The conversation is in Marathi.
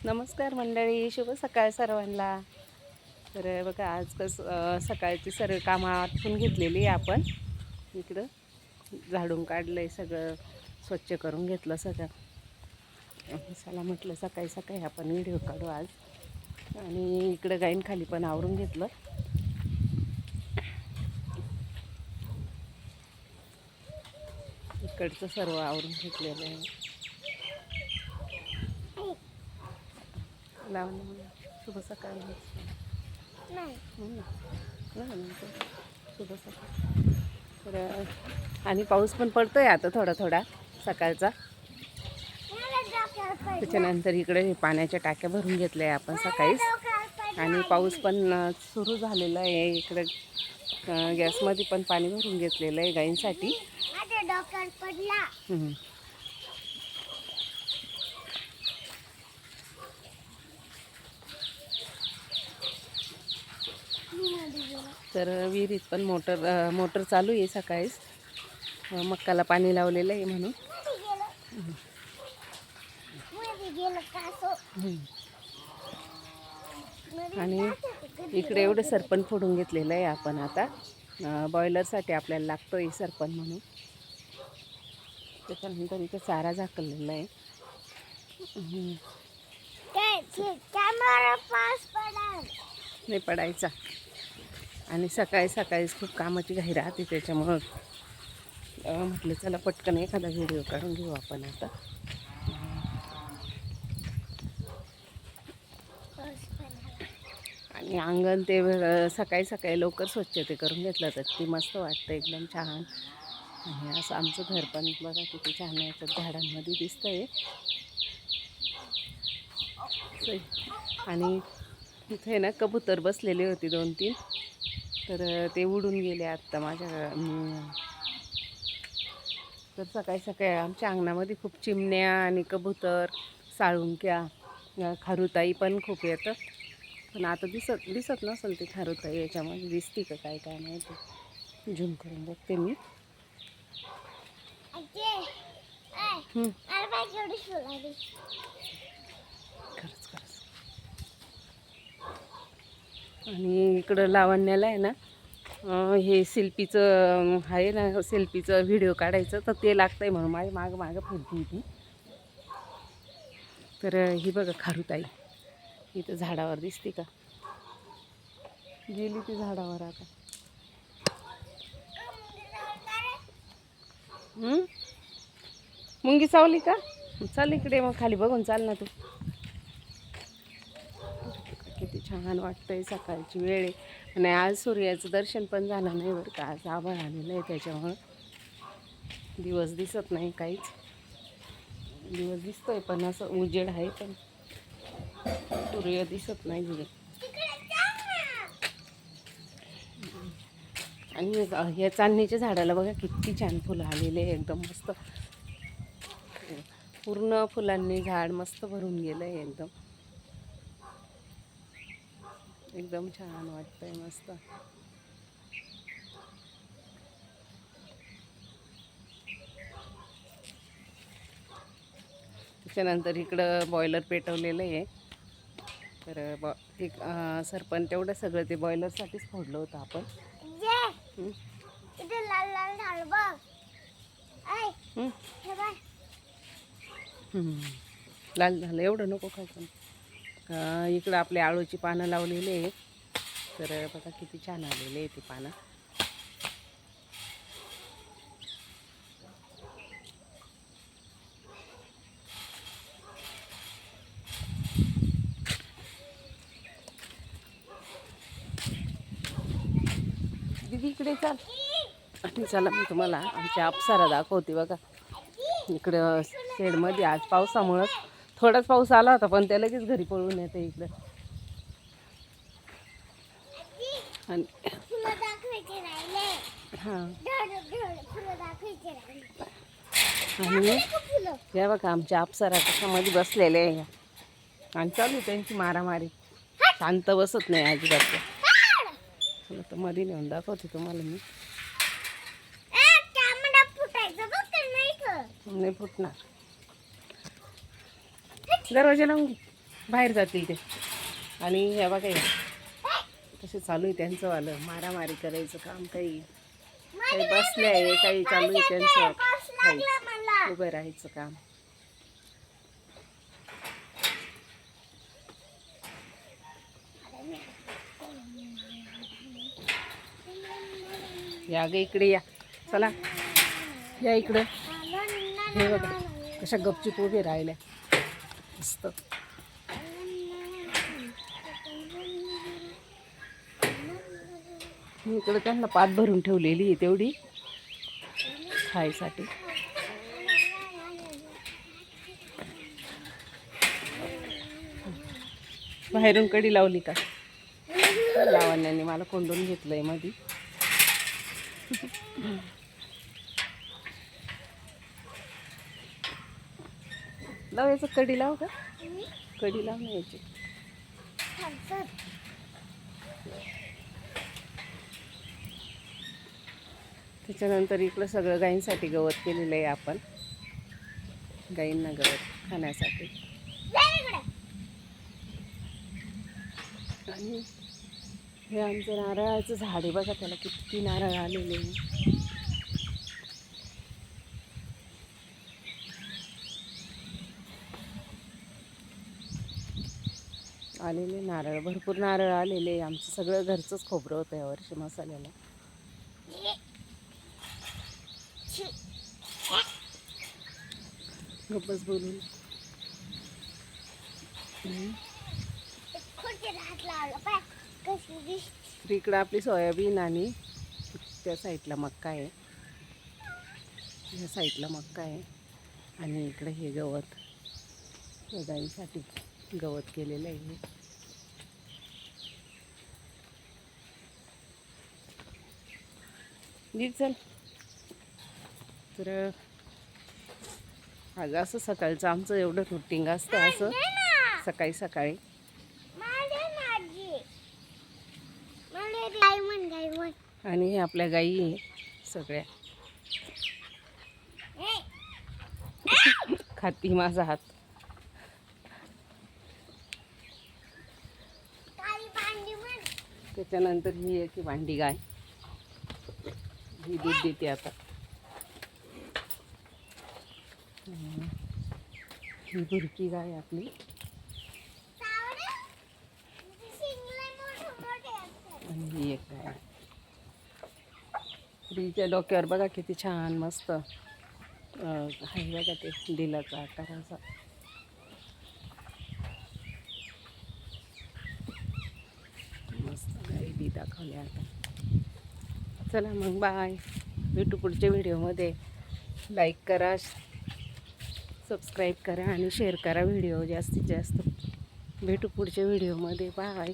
नमस्कार मंडळी, शुभ सकाळ सर्वांना. तर बघा आज सकाळची सर्व कामं आटपून घेतलेली आहे. आपण इकडं झाडून काढलं आहे, सगळं स्वच्छ करून घेतलं सगळं. चला म्हटलं सकाळी सकाळी आपण व्हिडिओ काढू आज. आणि इकडं गाईंखाली पण आवरून घेतलं. इकडचं सर्व आवरून घेतलेलं आहे. लावून शुभ सकाळ शुभ सकाळ. तर आणि पाऊस पण पडतोय आता थोडा थोडा सकाळचा. त्याच्यानंतर इकडे पाण्याच्या टाक्या भरून घेतल्या आपण सकाळीच. आणि पाऊस पण सुरू झालेला आहे. इकडे गॅसमध्ये पण पाणी भरून घेतलेलं आहे गाईंसाठी. तर विहिरीत पण मोटर चालू आहे सकाळीच. मक्काला पाणी लावलेलं आहे म्हणून. आणि इकडे एवढं सरपण फोडून घेतलेलं आहे आपण आता. बॉयलरसाठी आपल्याला लागतो आहे सरपण म्हणून. त्याच्यानंतर इथे चारा झाकलेला आहे. नाही पडायचा. आणि सकाळी सकाळीच खूप कामाची घाई राहते, त्याच्यामुळं म्हटलं चला पटकन एखादा व्हिडिओ काढून घेऊ आपण आता. आणि अंगण ते सकाळी सकाळी लवकर स्वच्छते करून घेतलं तर ती मस्त वाटतं, एकदम छान. आणि असं आमचं घर पण बघा किती छान आहे, झाडांमध्ये दिसतंय. आणि इथे ना कबूतर बसलेली होती 2-3, तर ते उडून गेले आत्ता माझ्या. तर सकाळी सकाळी आमच्या अंगणामध्ये खूप चिमण्या आणि कबूतर, साळुंक्या, खारुताई पण खूप येतं. पण आता दिसत नसेल ती खारुताई, याच्यामध्ये दिसते का काय काय माहिती. झूम करून बघते मी. खरंच खरंच. आणि इकडं लावण्याला आहे ना, हे सेल्फीचं आहे ना, सेल्फीचं व्हिडिओ काढायचं तर ते लागतं आहे म्हणून माझ्या मागं फिरती ती. तर ही बघा खारुताई इथं झाडावर दिसते का, गेली ती झाडावर आता. मुंगी चावली का? चाल इकडे मग खाली बघून चाल ना तू. किती छान वाटतंय सकाळची वेळ आहे. आणि आज सूर्याचं दर्शन पण झालं नाही बरं का. आज आभाळ आलेलं आहे, त्याच्यामुळं दिवस दिसत नाही काहीच. दिवस दिसतोय पण असं उजेड आहे, पण सूर्य दिसत नाही. आणि या चांदणीच्या झाडाला बघा किती छान फुलं आलेले, एकदम मस्त. पूर्ण फुलांनी झाड मस्त भरून गेलं आहे एकदम. एकदम छान वाटतंय मस्त. त्याच्यानंतर इकडं बॉयलर पेटवलेलं आहे. तर ते सरपण तेवढं सगळं ते बॉयलरसाठीच फोडलं होतं आपण. लाल झालं, एवढं नको खाऊ. पण इकडं आपले आळूची पानं लावलेली आहे. तर बघा किती छान आलेले आहे ते पानं. दीदी इकडे चाल. आणि चला मी तुम्हाला आमच्या अप्सरा दाखवते. बघा इकडं शेडमध्ये आज पावसामुळं थोडाच पाऊस आला होता, पण त्या लगेच घरी पळून येते इकडं. आणि हां, आणि या बघा आमच्या अप्सरा कशामध्ये बसलेले आहे. आणि चालू त्यांची मारामारी, शांत बसत नाही अजिबात. चला तर मध्ये नेऊन दाखवते तुम्हाला मी. नाही फुटणार, दरवाजा लावून घे. बाहेर जातील ते. आणि हे बघा हे कसे चालू आहे त्यांचं वालं मारामारी करायचं काम. काही काही बसले आहे, काही चालू आहे त्यांचं काही उभं राहायचं काम. या ग इकडे या, चला या इकडं. हे बघा कशा गपचूप उभे राहिल्या मस्त. इकडं त्यांना पात भरून ठेवलेली आहे तेवढी खायसाठी. बाहेरून कडी लावली का? लावण्याने मला कोंडून घेतलंय मधी. लावायचं कडी लाव का? कडी लाव ना याची. त्याच्यानंतर इकडं सगळं गायींसाठी गवत केलेलं आहे आपण, गायींना गवत खाण्यासाठी. आणि हे आमचं नारळाचं झाड आहे बघा, त्याला किती नारळ आलेले आलेले नारळ, भरपूर नारळ आलेले. आमचं सगळं घरचंच खोबरं होतं यावर्षी मसाल्याला. गप्पच बोलून इकडं आपली सोयाबीन आणि त्या साईडला मक्का आहे, या साईडला मक्का आहे. आणि इकडे हे गवत गाईंसाठी गवत केलेलं आहे. नीट चल. तर आज असं सकाळचं आमचं एवढं रुटीन असतं, असं सकाळी सकाळी. आणि हे आपल्या गाई आहे सगळ्या. खाती माझा हात. त्याच्यानंतर ही आहे की भांडी गाय, ही दूध देते आता. ही बुरकी गाय आपली. आणि ही एक गाय. तिच्या डोक्यावर बघा किती छान मस्त आहे बघा ते दिलाचा आकाराचा. मस्त गाई बी दाखवल्या आता. चला मग बाय, भेटू पुढच्या व्हिडिओमध्ये. लाईक करा, सबस्क्राईब करा आणि शेअर करा व्हिडिओ जास्तीत जास्त. भेटू पुढच्या व्हिडिओमध्ये. बाय.